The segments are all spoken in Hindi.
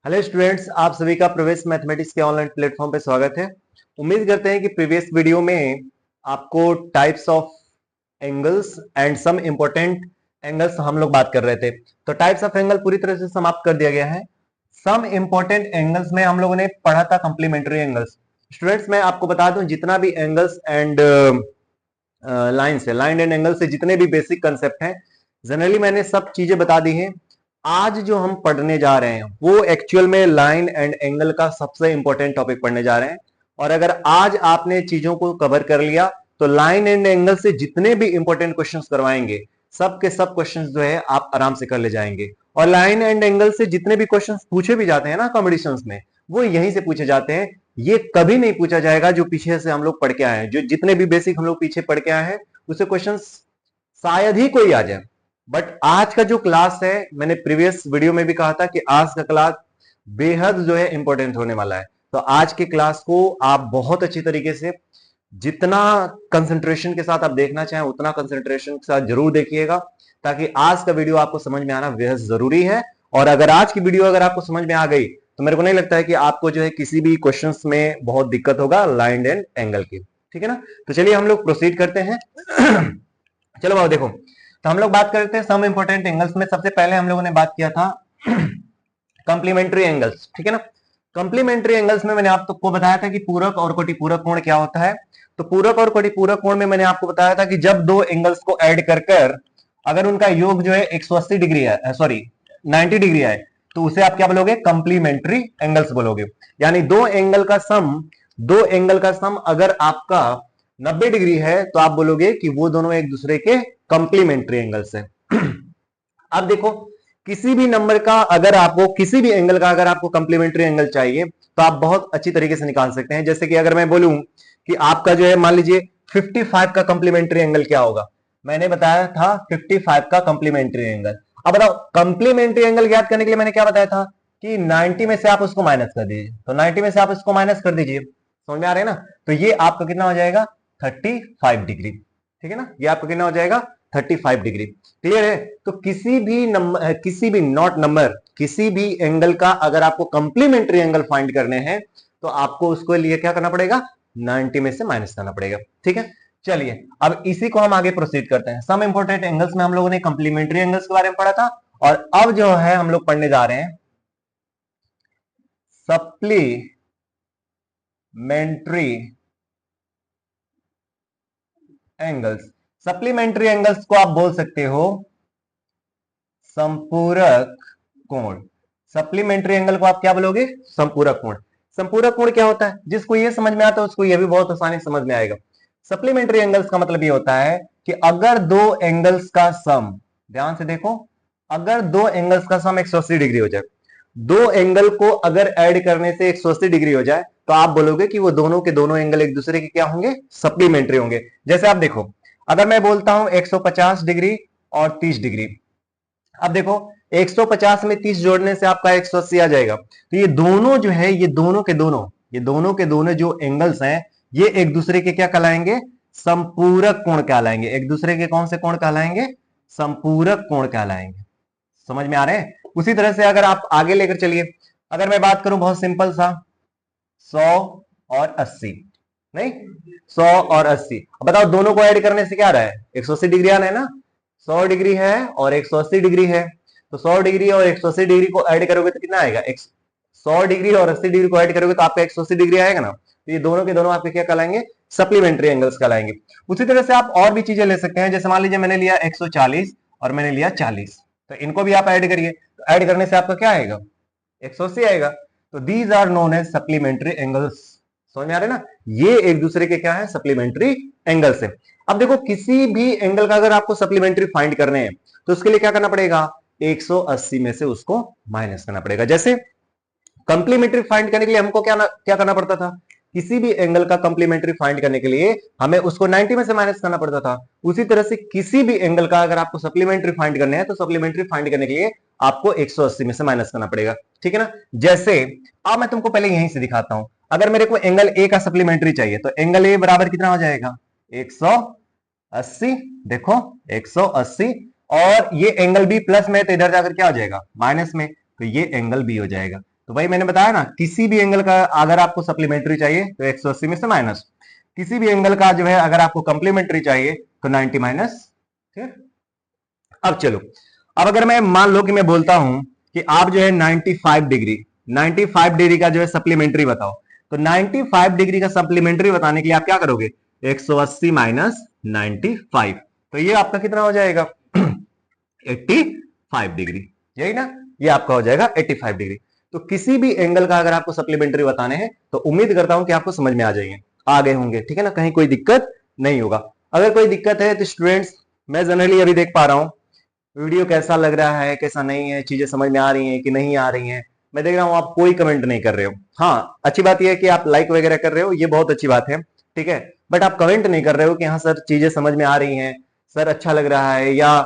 हेलो स्टूडेंट्स, आप सभी का प्रवेश मैथमेटिक्स के ऑनलाइन प्लेटफॉर्म पे स्वागत है। उम्मीद करते हैं कि प्रीवियस वीडियो में आपको types of angles and some important angles हम लोग बात कर रहे थे। तो टाइप्स ऑफ एंगल पूरी तरह से समाप्त कर दिया गया है। सम इंपॉर्टेंट एंगल्स में हम लोगों ने पढ़ा था कंप्लीमेंट्री एंगल्स। स्टूडेंट्स, मैं आपको बता दूं, जितना भी एंगल्स एंड लाइन से लाइन एंड एंगल से जितने भी बेसिक कंसेप्ट हैं, जनरली मैंने सब चीजें बता दी हैं। आज जो हम पढ़ने जा रहे हैं वो एक्चुअल में लाइन एंड एंगल का सबसे इंपॉर्टेंट टॉपिक पढ़ने जा रहे हैं। और अगर आज आपने चीजों को कवर कर लिया तो लाइन एंड एंगल से जितने भी इंपॉर्टेंट क्वेश्चंस करवाएंगे सब के सब क्वेश्चंस जो है आप आराम से कर ले जाएंगे। और लाइन एंड एंगल से जितने भी क्वेश्चंस पूछे भी जाते हैं ना कॉम्पिटिशंस में, वो यहीं से पूछे जाते हैं। ये कभी नहीं पूछा जाएगा जो पीछे से हम लोग पढ़ के आए हैं, जो जितने भी बेसिक हम लोग पीछे पढ़ के आए हैं उससे क्वेश्चन शायद ही कोई आ जाए। बट आज का जो क्लास है, मैंने प्रीवियस वीडियो में भी कहा था कि आज का क्लास बेहद जो है इंपॉर्टेंट होने वाला है। तो आज के क्लास को आप बहुत अच्छी तरीके से, जितना कंसंट्रेशन के साथ आप देखना चाहें उतना कंसंट्रेशन के साथ जरूर देखिएगा, ताकि आज का वीडियो आपको समझ में आना बेहद जरूरी है। और अगर आज की वीडियो अगर आपको समझ में आ गई तो मेरे को नहीं लगता है कि आपको जो है किसी भी क्वेश्चंस में बहुत दिक्कत होगा लाइन एंड एंगल की। ठीक है ना? तो चलिए हम लोग प्रोसीड करते हैं। चलो बाबू देखो, तो हम लोग बात करते हैं सम इंपॉर्टेंट एंगल्स में। सबसे पहले हम लोगों ने बात किया था कंप्लीमेंट्री एंगल्स। ठीक है ना? कंप्लीमेंट्री एंगल्स में मैंने आपको बताया था कि पूरक और कोटिपूरक कोण क्या होता है। तो पूरक और कोटिपूरक कोण में मैंने आपको बताया था कि जब दो एंगल्स को ऐड कर कर अगर उनका योग जो है 180 डिग्री है, सॉरी 90 डिग्री है, तो उसे आप क्या बोलोगे? कंप्लीमेंट्री एंगल्स बोलोगे। यानी दो एंगल का सम अगर आपका 90 डिग्री है तो आप बोलोगे कि वो दोनों एक दूसरे के कंप्लीमेंट्री एंगल्स है। अब देखो, किसी भी नंबर का अगर आपको, किसी भी एंगल का अगर आपको कंप्लीमेंट्री एंगल चाहिए तो आप बहुत अच्छी तरीके से निकाल सकते हैं। जैसे कि अगर मैं बोलूं कि आपका जो है, मान लीजिए 55 का कंप्लीमेंट्री एंगल क्या होगा, मैंने बताया था 55 का कंप्लीमेंट्री एंगल। अब बताओ, कंप्लीमेंट्री एंगल ज्ञात करने के लिए मैंने क्या बताया था कि 90 में से आप उसको माइनस कर दीजिए। तो 90 में से आप उसको माइनस कर दीजिए, समझ में आ रहा है ना? तो ये आपका कितना हो जाएगा? 35 डिग्री। ठीक है ना? ये आपका कितना हो जाएगा? 35 डिग्री। क्लियर है? तो किसी भी नंबर, किसी भी नॉट नंबर, किसी भी एंगल का अगर आपको कंप्लीमेंट्री एंगल फाइंड करने हैं तो आपको उसको लिए क्या करना पड़ेगा? 90 में से माइनस करना पड़ेगा। ठीक है? चलिए अब इसी को हम आगे प्रोसीड करते हैं। सम इंपॉर्टेंट एंगल्स में हम लोगों ने कंप्लीमेंट्री एंगल्स के बारे में पढ़ा था, और अब जो है हम लोग पढ़ने जा रहे हैं सप्लीमेंट्री एंगल्स। सप्लीमेंट्री एंगल्स को आप बोल सकते हो संपूरक कोण। सप्लीमेंट्री एंगल को आप क्या बोलोगे? संपूरक कोण। संपूरक कोण क्या होता है? जिसको ये समझ में आता है उसको ये भी बहुत आसानी से समझ में आएगा। सप्लीमेंट्री एंगल्स का मतलब ये होता है कि अगर दो एंगल्स का सम, ध्यान से देखो, अगर दो एंगल्स का सम 180 डिग्री हो जाए, दो एंगल को अगर ऐड करने से 180 डिग्री हो जाए, तो आप बोलोगे कि वो दोनों के दोनों एंगल एक दूसरे के क्या होंगे? सप्लीमेंट्री होंगे। जैसे आप देखो, अगर मैं बोलता हूं 150 डिग्री और 30 डिग्री, अब देखो 150 में 30 जोड़ने से आपका 180 आ जाएगा। तो ये दोनों जो है, ये दोनों के दोनों जो एंगल्स हैं, ये एक दूसरे के क्या कहलाएंगे? संपूरक कोण कहलाएंगे। एक दूसरे के कौन से कोण कहलाएंगे? संपूरक कोण कहलाएंगे। समझ में आ रहे हैं? उसी तरह से अगर आप आगे लेकर चलिए, अगर मैं बात करूं बहुत सिंपल सा, 100 और 80, नहीं 100 और 80, अब बताओ दोनों को ऐड करने से क्या आ रहा है? 180 डिग्री आना है ना? 100 डिग्री है और 180 डिग्री है, तो 100 डिग्री और 180 डिग्री को ऐड करोगे तो कितना आएगा? 100 डिग्री और 80 डिग्री को ऐड करोगे तो आपका 180 डिग्री आएगा ना? तो ये दोनों के दोनों आपके क्या कहलाएंगे? सप्लीमेंट्री एंगल्स कहलाएंगे। उसी तरह से आप और भी चीजें ले सकते हैं। जैसे मान लीजिए मैंने लिया 140 और मैंने लिया 40, तो इनको भी आप ऐड करिए, तो ऐड करने से आपका क्या आएगा? 180 आएगा। तो these are known as supplementary angles. समझ में आ रहे ना? ये एक दूसरे के क्या है? सप्लीमेंट्री एंगल्स है। अब देखो, किसी भी एंगल का अगर आपको सप्लीमेंट्री फाइंड करने हैं तो उसके लिए क्या करना पड़ेगा? 180 में से उसको माइनस करना पड़ेगा। जैसे कंप्लीमेंट्री फाइंड करने के लिए हमको क्या करना पड़ता था? किसी भी एंगल का कंप्लीमेंट्री फाइंड करने के लिए हमें उसको 90 में से माइनस करना पड़ता था। उसी तरह से किसी भी एंगल का अगर आपको सप्लीमेंट्री फाइंड करने हैं तो सप्लीमेंट्री फाइंड करने के लिए आपको 180 में से माइनस करना पड़ेगा। ठीक है ना? जैसे अब मैं तुमको पहले यहीं से दिखाता हूं। अगर मेरे को एंगल ए का सप्लीमेंट्री चाहिए तो एंगल ए बराबर कितना हो जाएगा? 180। देखो 180, और ये एंगल बी प्लस में, तो इधर जाकर क्या हो जाएगा? माइनस में, तो ये एंगल बी हो जाएगा। तो भाई मैंने बताया ना, किसी भी एंगल का अगर आपको सप्लीमेंट्री चाहिए तो 180 में से माइनस, किसी भी एंगल का जो है अगर आपको कंप्लीमेंट्री चाहिए तो 90 माइनस। ठीक। अब चलो, अब अगर मैं मान लो कि मैं बोलता हूं कि आप जो है 95 डिग्री, 95 डिग्री का जो है सप्लीमेंट्री बताओ, तो 95 डिग्री का सप्लीमेंट्री बताने के लिए आप क्या करोगे, 180 माइनस 95, तो ये आपका कितना हो जाएगा 85 डिग्री, यही ना, ये आपका हो जाएगा 85 डिग्री। तो किसी भी एंगल का अगर आपको सप्लीमेंट्री बताने हैं तो उम्मीद करता हूं कि आपको समझ में आ गए होंगे, ठीक है ना, कहीं कोई दिक्कत नहीं होगा। अगर कोई दिक्कत है तो स्टूडेंट्स, मैं जनरली अभी देख पा रहा हूं वीडियो कैसा लग रहा है, कैसा नहीं है, चीजें समझ में आ रही हैं कि नहीं आ रही हैं, मैं देख रहा हूं आप कोई कमेंट नहीं कर रहे हो। हाँ, अच्छी बात यह है कि आप लाइक वगैरह कर रहे हो, ये बहुत अच्छी बात है, ठीक है, बट आप कमेंट नहीं कर रहे हो कि हाँ सर चीजें समझ में आ रही हैं, सर अच्छा लग रहा है, या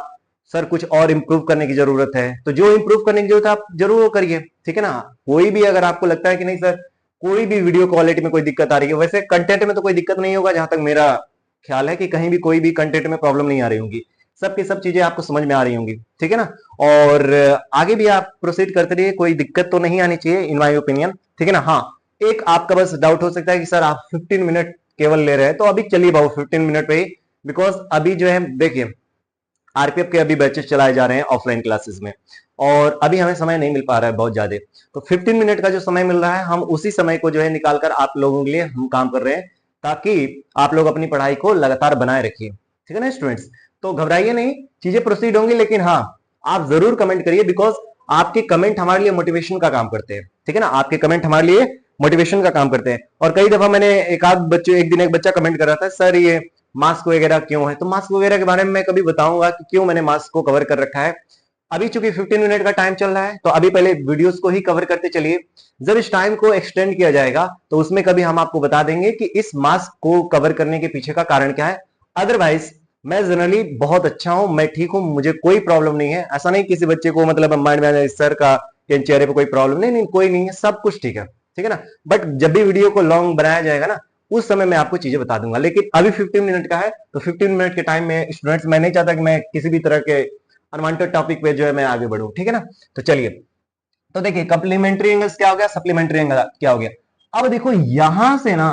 सर कुछ और इंप्रूव करने की जरूरत है। तो जो इंप्रूव करने की जरूरत है आप जरूर वो करिए, ठीक है ना। कोई भी अगर आपको लगता है कि नहीं सर कोई भी वीडियो क्वालिटी में कोई दिक्कत आ रही है, वैसे कंटेंट में तो कोई दिक्कत नहीं होगा, जहां तक मेरा ख्याल है कि कहीं भी कोई भी कंटेंट में प्रॉब्लम नहीं आ रही होगी, सबकी सब चीजें आपको समझ में आ रही होंगी, ठीक है ना। और आगे भी आप प्रोसीड करते रहिए, कोई दिक्कत तो नहीं आनी चाहिए इन माय ओपिनियन, ठीक है ना। हाँ, एक आपका बस डाउट हो सकता है कि सर आप 15 मिनट केवल ले रहे हैं, तो अभी चलिए बाबू 15 मिनट पे ही, बिकॉज अभी जो है देखिए आरपीएफ के अभी बैचेस चलाए जा रहे हैं ऑफलाइन क्लासेस में, और अभी हमें समय नहीं मिल पा रहा है बहुत ज्यादा, तो 15 मिनट का जो समय मिल रहा है हम उसी समय को जो है निकालकर आप लोगों के लिए हम काम कर रहे हैं, ताकि आप लोग अपनी पढ़ाई को लगातार बनाए रखिए, ठीक है ना स्टूडेंट्स। तो घबराइए नहीं, चीजें प्रोसीड होंगी, लेकिन हाँ आप जरूर कमेंट करिए, बिकॉज आपके कमेंट हमारे लिए मोटिवेशन का काम करते हैं, ठीक है ना, आपके कमेंट हमारे लिए मोटिवेशन का काम करते हैं। और कई दफा मैंने एक दिन एक बच्चा कमेंट कर रहा था, सर ये मास्क वगैरह क्यों है, तो मास्क वगैरह के बारे में मैं कभी बताऊंगा कि क्यों मैंने मास्क को कवर कर रखा है। अभी चूंकि 15 मिनट का टाइम चल रहा है, तो अभी पहले वीडियोस को ही कवर करते चलिए, जब इस टाइम को एक्सटेंड किया जाएगा तो उसमें कभी हम आपको बता देंगे कि इस मास्क को कवर करने के पीछे का कारण क्या है। अदरवाइज मैं जनरली बहुत अच्छा हूं, मैं ठीक हूं, मुझे कोई प्रॉब्लम नहीं है, ऐसा नहीं किसी बच्चे को मतलब माइंड में सर का चेहरे पे कोई प्रॉब्लम नहीं, नहीं कोई नहीं है, सब कुछ ठीक है, ठीक है ना। बट जब भी वीडियो को लॉन्ग बनाया जाएगा ना, उस समय मैं आपको चीजें बता दूंगा, लेकिन अभी 15 मिनट का है, तो 15 मिनट के टाइम में स्टूडेंट्स मैं नहीं चाहता कि मैं किसी भी तरह के अनवांटेड टॉपिक पे जो है मैं आगे बढ़ूं, ठीक है ना। तो चलिए, तो देखिए कंप्लीमेंट्री एंगल्स क्या हो गया, सप्लीमेंट्री एंगल क्या हो गया। अब देखो यहां से ना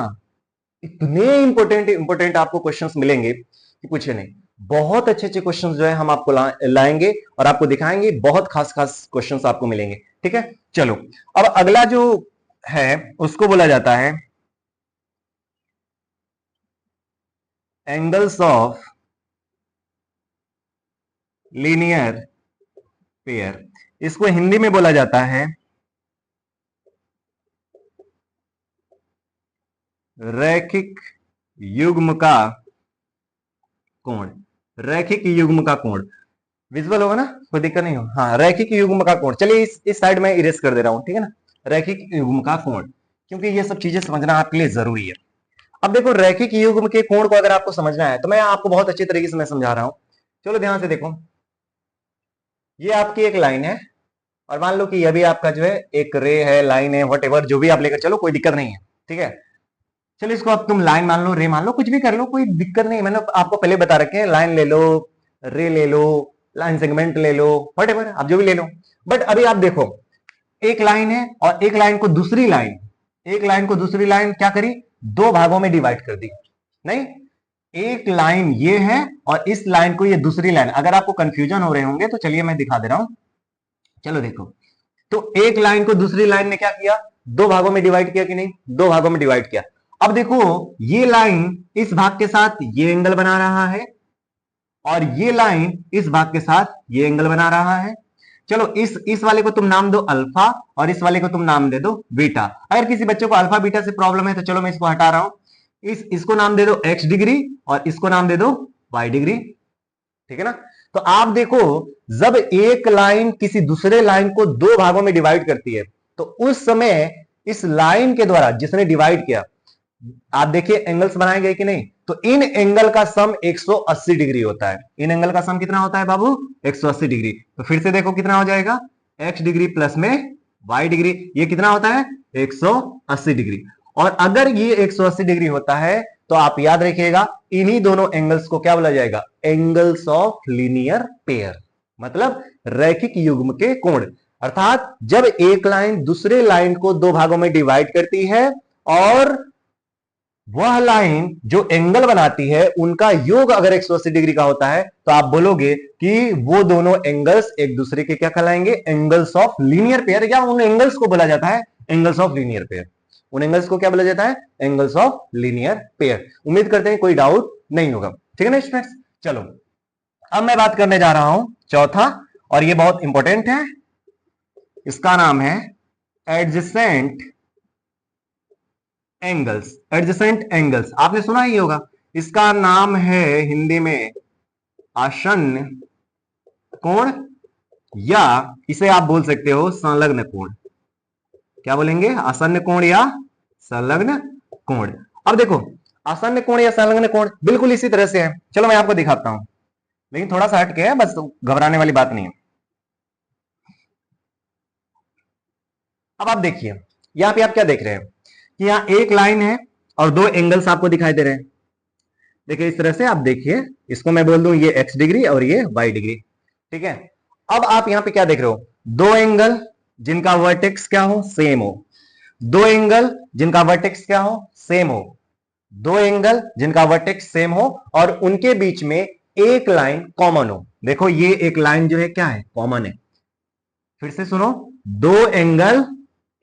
इतने इंपोर्टेंट आपको क्वेश्चंस मिलेंगे कि पूछे नहीं, बहुत अच्छे अच्छे क्वेश्चंस जो है हम आपको लाएंगे और आपको दिखाएंगे, बहुत खास खास क्वेश्चंस आपको मिलेंगे, ठीक है। चलो, अब अगला जो है उसको बोला जाता है एंगल्स ऑफ लीनियर पेयर, इसको हिंदी में बोला जाता है रैखिक युग्म का कोण, रैखिक युग्म का कोण, विजुअल होगा ना, कोई दिक्कत नहीं हो। हाँ, रैखिक युग्म का कोण, चलिए इस साइड में इरेज कर दे रहा हूं, ठीक है ना, रैखिक युग्म का कोण, क्योंकि ये सब चीजें समझना आपके लिए जरूरी है। अब देखो रैखिक युग्म के कोण को अगर आपको समझना है तो मैं आपको बहुत अच्छे तरीके से मैं समझा रहा हूं, चलो ध्यान से देखो, ये आपकी एक लाइन है, और मान लो कि यह भी आपका जो है एक रे है, लाइन है, वट एवर जो भी आप लेकर चलो, कोई दिक्कत नहीं है, ठीक है। चलो इसको अब तुम लाइन मान लो, रे मान लो, कुछ भी कर लो, कोई दिक्कत नहीं, मैंने आपको पहले बता रखे हैं, लाइन ले लो, रे ले लो, लाइन सेगमेंट ले लो, वट एवर आप जो भी ले लो। बट अभी आप देखो एक लाइन है और एक लाइन को दूसरी लाइन, एक लाइन को दूसरी लाइन क्या करी, दो भागों में डिवाइड कर दी, नहीं, एक लाइन ये है और इस लाइन को ये दूसरी लाइन, अगर आपको कंफ्यूजन हो रहे होंगे तो चलिए मैं दिखा दे रहा हूं, चलो देखो, तो एक लाइन को दूसरी लाइन ने क्या किया, दो भागों में डिवाइड किया कि नहीं, दो भागों में डिवाइड किया। अब देखो ये लाइन इस भाग के साथ ये एंगल बना रहा है, और ये लाइन इस भाग के साथ ये एंगल बना रहा है। चलो इस वाले को तुम नाम दो अल्फा और इस वाले को तुम नाम दे दो बीटा। अगर किसी बच्चे को अल्फा बीटा से प्रॉब्लम है तो चलो मैं इसको हटा रहा हूं, इसको नाम दे दो एक्स डिग्री और इसको नाम दे दो वाई डिग्री, ठीक है ना। तो आप देखो जब एक लाइन किसी दूसरे लाइन को दो भागों में डिवाइड करती है, तो उस समय इस लाइन के द्वारा जिसने डिवाइड किया, आप देखिए एंगल्स बनाए गए कि नहीं, तो इन एंगल का सम 180 डिग्री होता है, इन एंगल का सम कितना होता है बाबू, 180 डिग्री। तो फिर से देखो कितना हो जाएगा, x डिग्री प्लस में y डिग्री, ये कितना होता है 180 डिग्री। और अगर ये 180 डिग्री होता है तो आप याद रखिएगा इन्हीं दोनों एंगल्स को क्या बोला जाएगा, एंगल्स ऑफ लीनियर पेयर, मतलब रैखिक युग्म के कोण। अर्थात जब एक लाइन दूसरे लाइन को दो भागों में डिवाइड करती है और वह लाइन जो एंगल बनाती है उनका योग अगर 180 डिग्री का होता है तो आप बोलोगे कि वो दोनों एंगल्स एक दूसरे के क्या कहलाएंगे, एंगल्स ऑफ लीनियर पेयर, या उन एंगल्स को बोला जाता है एंगल्स ऑफ लीनियर पेयर। उन एंगल्स को क्या बोला जाता है, एंगल्स ऑफ लीनियर पेयर। उम्मीद करते हैं कोई डाउट नहीं होगा, ठीक है ना स्टूडेंट्स। चलो अब मैं बात करने जा रहा हूं चौथा, और ये बहुत इंपॉर्टेंट है, इसका नाम है एडजेसेंट एंगल्स। एडजेसेंट एंगल्स आपने सुना ही होगा, इसका नाम है हिंदी में आसन्न कोण, या इसे आप बोल सकते हो संलग्न कोण। क्या बोलेंगे, आसन्न कोण या संलग्न कोण। अब देखो आसन्न कोण या संलग्न कोण बिल्कुल इसी तरह से है, चलो मैं आपको दिखाता हूं, लेकिन थोड़ा सा हट के है, बस घबराने वाली बात नहीं है। अब आप देखिए यहां पे आप क्या देख रहे हैं कि यहां एक लाइन है और दो एंगल्स आपको दिखाई दे रहे हैं। देखिए इस तरह से आप देखिए, इसको मैं बोल दूं ये x डिग्री और ये y डिग्री, ठीक है। अब आप यहां पे क्या देख रहे हो, दो एंगल जिनका वर्टेक्स क्या हो, सेम हो। दो एंगल जिनका वर्टेक्स क्या हो, सेम हो। दो एंगल जिनका वर्टेक्स सेम हो और उनके बीच में एक लाइन कॉमन हो। देखो ये एक लाइन जो है क्या है, कॉमन है। फिर से सुनो, दो एंगल,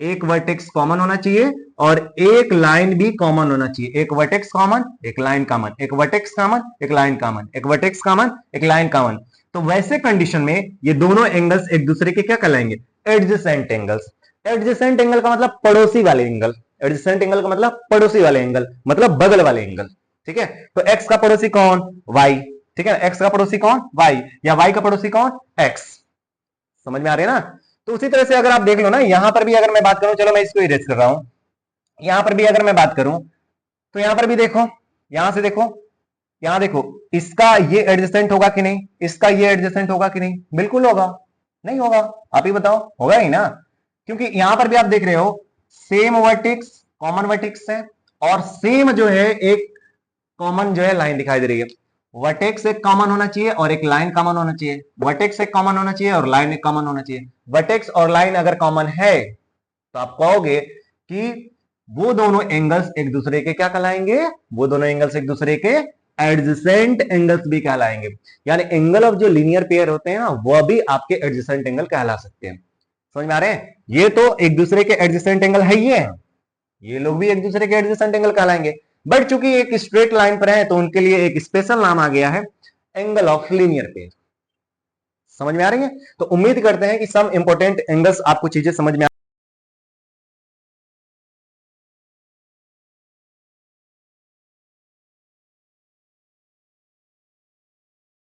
एक वर्टेक्स कॉमन होना चाहिए और एक लाइन भी कॉमन होना चाहिए। एक वर्टेक्स कॉमन, एक लाइन कॉमन, एक वर्टेक्स कॉमन, एक लाइन कॉमन, एक वर्टेक्स कॉमन, एक लाइन कॉमन। तो वैसे कंडीशन में ये दोनों एंगल्स एक दूसरे के क्या कहलाएंगे, एडजेसेंट एंगल्स। एडजेसेंट एंगल का मतलब पड़ोसी वाले एंगल। एडजेसेंट एंगल का मतलब पड़ोसी वाले एंगल, मतलब बगल वाले एंगल, ठीक है। तो x का पड़ोसी कौन, y, ठीक है। x का पड़ोसी कौन, y, या y का पड़ोसी कौन, x। समझ में आ रही है ना। तो उसी तरह से अगर आप देख लो ना, यहां पर भी अगर मैं बात करूं, चलो मैं इसको इरेज कर रहा हूं, यहां पर भी अगर मैं बात करूं तो यहां पर भी देखो, यहां से देखो, यहां देखो, इसका ये एडजेसेंट होगा कि नहीं, इसका ये एडजेसेंट होगा कि नहीं, बिल्कुल होगा, नहीं होगा, आप ही बताओ, होगा ही ना। क्योंकि यहां पर भी आप देख रहे हो सेम वर्टेक्स, कॉमन वर्टेक्स है, और सेम जो है एक कॉमन जो है लाइन दिखाई दे रही है। वर्टेक्स एक कॉमन होना चाहिए और एक लाइन कॉमन होना चाहिए। वर्टेक्स एक कॉमन होना चाहिए और लाइन एक कॉमन होना चाहिए। वर्टेक्स और लाइन अगर कॉमन है तो आप कहोगे कि वो दोनों एंगल्स एक दूसरे के क्या कहलाएंगे, वो दोनों एंगल्स एक दूसरे के एडजेसेंट एंगल्स भी कहलाएंगे। यानी एंगल ऑफ जो लीनियर पेयर होते हैं ना, वह भी आपके एडजेसेंट एंगल कहला सकते हैं। समझ में आ रहे हैं, ये तो एक दूसरे के एडजेसेंट एंगल है ही है, ये लोग भी एक दूसरे के एडजेसेंट एंगल कहलाएंगे। बट चूंकि एक स्ट्रेट लाइन पर है तो उनके लिए एक स्पेशल नाम आ गया है, एंगल ऑफ लीनियर पेयर। समझ में आ रही है। तो उम्मीद करते हैं कि सम इंपॉर्टेंट एंगल्स आपको चीजें समझ में